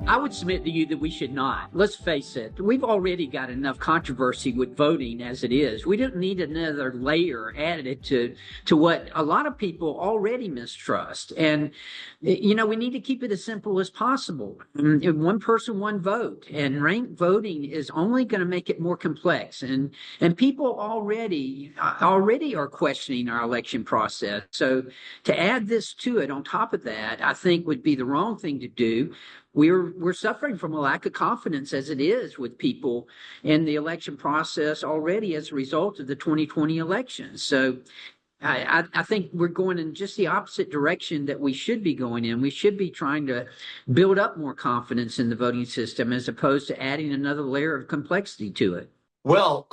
I would submit to you that we should not. Let's face it, we've already got enough controversy with voting as it is. We don't need another layer added to what a lot of people already mistrust. And, we need to keep it as simple as possible. One person, one vote. And ranked voting is only going to make it more complex. And people already are questioning our election process. So to add this to it on top of that, I think would be the wrong thing to do. We're suffering from a lack of confidence as it is with people in the election process already as a result of the 2020 elections. So I think we're going in just the opposite direction that we should be going in. We should be trying to build up more confidence in the voting system as opposed to adding another layer of complexity to it. Well,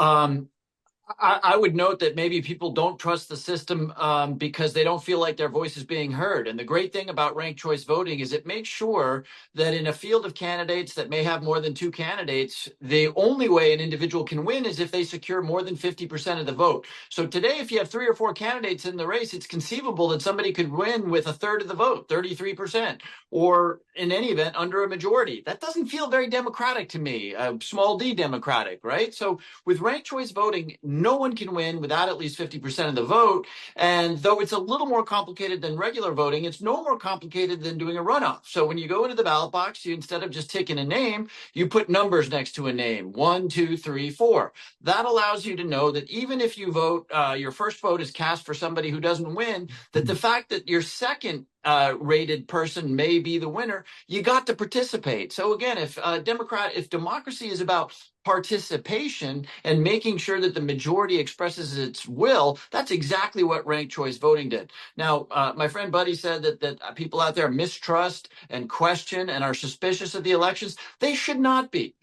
I would note that maybe people don't trust the system because they don't feel like their voice is being heard. And the great thing about ranked choice voting is it makes sure that in a field of candidates that may have more than two candidates, the only way an individual can win is if they secure more than 50% of the vote. So today, if you have three or four candidates in the race, it's conceivable that somebody could win with a third of the vote, 33%, or in any event, under a majority. That doesn't feel very democratic to me, small d democratic, right? So with ranked choice voting, no one can win without at least 50% of the vote. And though it's a little more complicated than regular voting, it's no more complicated than doing a runoff. So when you go into the ballot box, you instead of just ticking a name, you put numbers next to a name, 1, 2, 3, 4. That allows you to know that even if you vote, your first vote is cast for somebody who doesn't win, that the fact that your second rated person may be the winner, you got to participate. So again, if democracy is about participation and making sure that the majority expresses its will, that's exactly what ranked choice voting did. Now, my friend Buddy said that people out there mistrust and question and are suspicious of the elections. They should not be.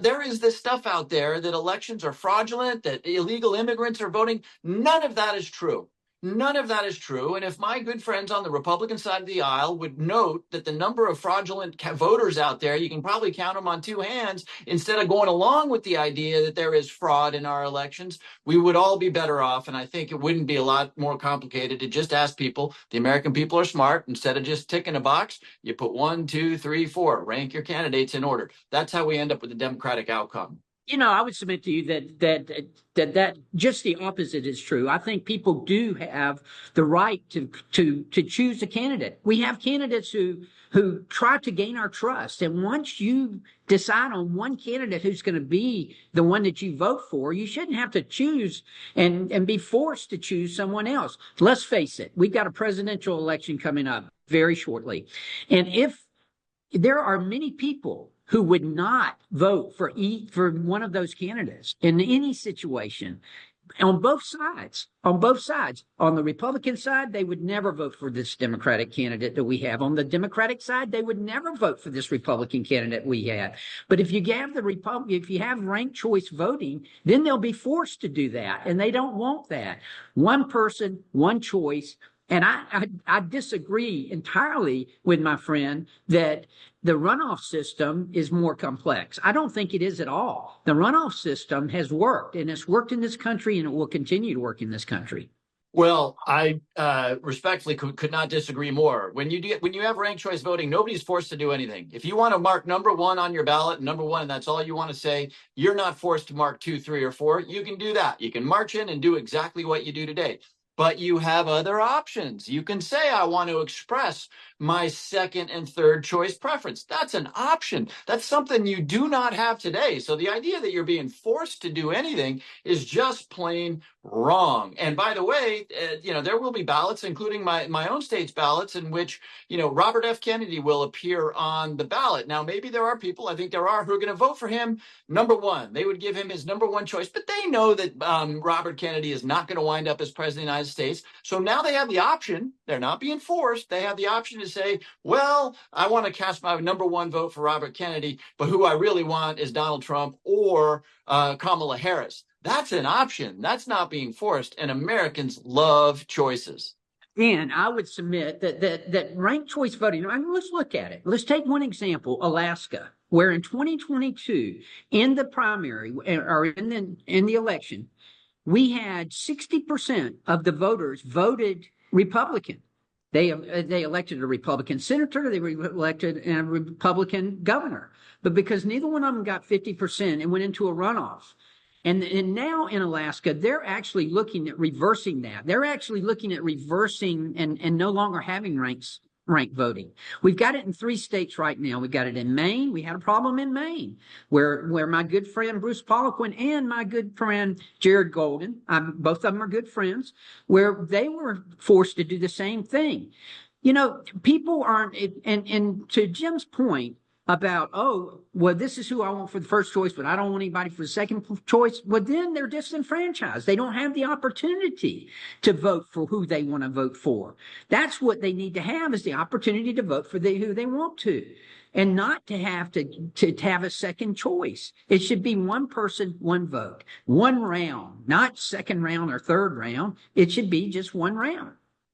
There is this stuff out there that elections are fraudulent, that illegal immigrants are voting. None of that is true. None of that is true. And if my good friends on the Republican side of the aisle would note that the number of fraudulent voters out there, you can probably count them on two hands, instead of going along with the idea that there is fraud in our elections, we would all be better off. And I think it wouldn't be a lot more complicated to just ask people. The American people are smart. Instead of just ticking a box, you put 1, 2, 3, 4, rank your candidates in order. That's how we end up with a democratic outcome. I would submit to you that just the opposite is true. I think people do have the right to choose a candidate. We have candidates who try to gain our trust, and once you decide on one candidate who's going to be the one that you vote for, you shouldn't have to choose and be forced to choose someone else. Let's face it, we've got a presidential election coming up very shortly, and if there are many people who would not vote for one of those candidates in any situation, on both sides. On the Republican side, they would never vote for this Democratic candidate that we have. On the Democratic side, they would never vote for this Republican candidate we had. But if you have ranked choice voting, then they'll be forced to do that, and they don't want that. One person, one choice. And I disagree entirely with my friend that the runoff system is more complex. I don't think it is at all. The runoff system has worked, and it's worked in this country, and it will continue to work in this country. Well, I respectfully could not disagree more. When you have ranked choice voting, nobody's forced to do anything. If you want to mark number 1 on your ballot, number 1, and that's all you want to say, you're not forced to mark 2, 3, or 4. You can do that. You can march in and do exactly what you do today. But you have other options. You can say, I want to express my second and third choice preference. That's an option. That's something you do not have today. So the idea that you're being forced to do anything is just plain wrong. And by the way, there will be ballots, including my own state's ballots, in which, Robert F. Kennedy will appear on the ballot. Now, maybe there are people, I think there are, who are going to vote for him number 1. They would give him his number 1 choice, but they know that Robert Kennedy is not going to wind up as president of the United States. So now they have the option. They're not being forced. They have the option to say, well, I want to cast my number 1 vote for Robert Kennedy, but who I really want is Donald Trump or Kamala Harris. That's an option. That's not being forced. And Americans love choices. And I would submit that ranked choice voting, let's look at it. Let's take one example, Alaska, where in 2022, in the primary or in the election, we had 60% of the voters voted Republican. They elected a Republican senator, they elected a Republican governor, but because neither one of them got 50%, it went into a runoff. And now in Alaska, they're actually looking at reversing that. They're actually looking at reversing and no longer having ranked voting. We've got it in 3 states right now. We've got it in Maine. We had a problem in Maine where my good friend Bruce Poliquin and my good friend Jared Golden, both of them are good friends, where they were forced to do the same thing. You know, people aren't, and to Jim's point, about, oh, well, this is who I want for the first choice, but I don't want anybody for the second choice. Well, then they're disenfranchised. They don't have the opportunity to vote for who they want to vote for. That's what they need to have, is the opportunity to vote for who they want to, and not to have to have a second choice. It should be one person, one vote, one round, not second round or third round. It should be just one round.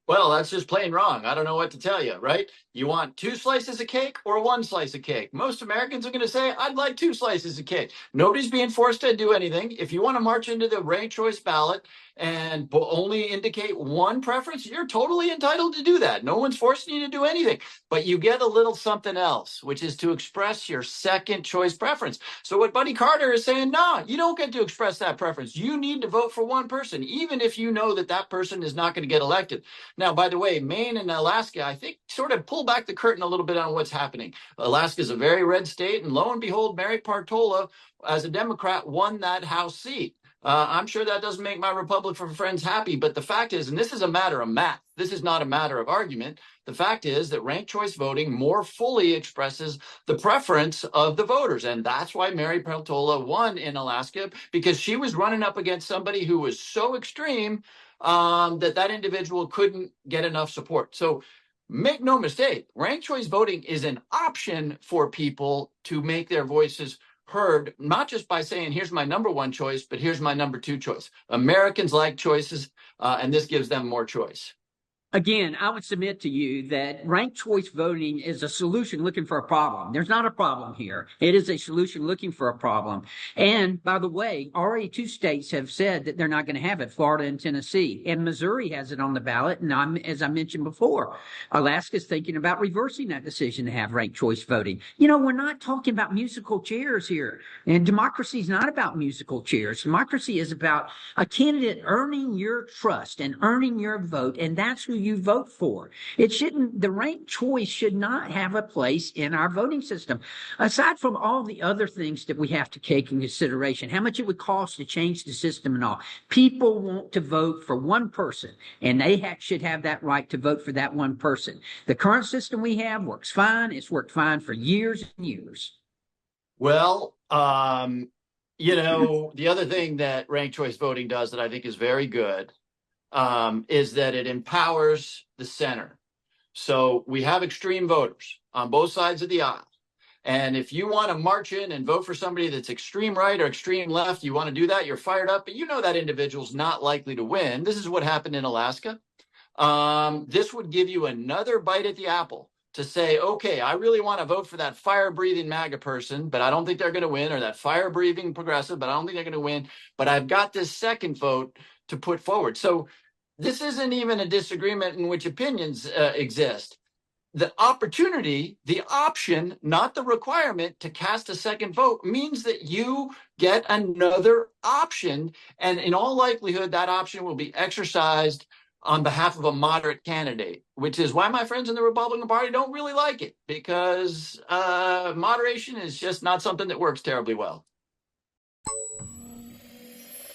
Well, that's just plain wrong. I don't know what to tell you, right? You want 2 slices of cake or 1 slice of cake? Most Americans are going to say, I'd like 2 slices of cake. Nobody's being forced to do anything. If you want to march into the ranked choice ballot and only indicate one preference, you're totally entitled to do that. No one's forcing you to do anything. But you get a little something else, which is to express your second choice preference. So what Buddy Carter is saying, no, you don't get to express that preference. You need to vote for one person, even if you know that that person is not going to get elected. Now, by the way, Maine and Alaska, I think, sort of pull back the curtain a little bit on what's happening. Alaska is a very red state, and lo and behold, Mary Partola, as a Democrat, won that House seat. I'm sure that doesn't make my Republican friends happy, but the fact is, and this is a matter of math, this is not a matter of argument, the fact is that ranked choice voting more fully expresses the preference of the voters, and that's why Mary Partola won in Alaska, because she was running up against somebody who was so extreme that individual couldn't get enough support. So make no mistake, ranked choice voting is an option for people to make their voices heard, not just by saying, here's my number 1 choice, but here's my number 2 choice. Americans like choices, and this gives them more choice. Again, I would submit to you that ranked choice voting is a solution looking for a problem. There's not a problem here. It is a solution looking for a problem. And by the way, already 2 states have said that they're not going to have it, Florida and Tennessee. And Missouri has it on the ballot. And as I mentioned before, Alaska's thinking about reversing that decision to have ranked choice voting. You know, we're not talking about musical chairs here. And democracy is not about musical chairs. Democracy is about a candidate earning your trust and earning your vote. And that's who you vote for. The ranked choice should not have a place in our voting system. Aside from all the other things that we have to take into consideration, how much it would cost to change the system and all, people want to vote for one person, and they should have that right to vote for that one person. The current system we have works fine. It's worked fine for years and years. Well, you know, the other thing that ranked choice voting does that I think is very good is that it empowers the center. So we have extreme voters on both sides of the aisle. And if you want to march in and vote for somebody that's extreme right or extreme left, you want to do that, you're fired up, but you know that individual's not likely to win. This is what happened in Alaska. This would give you another bite at the apple to say, okay, I really want to vote for that fire-breathing MAGA person, but I don't think they're going to win, or that fire-breathing progressive, but I don't think they're going to win. But I've got this second vote to put forward. So this isn't even a disagreement in which opinions exist. The opportunity, the option, not the requirement to cast a second vote means that you get another option. And in all likelihood, that option will be exercised on behalf of a moderate candidate, which is why my friends in the Republican Party don't really like it, because moderation is just not something that works terribly well.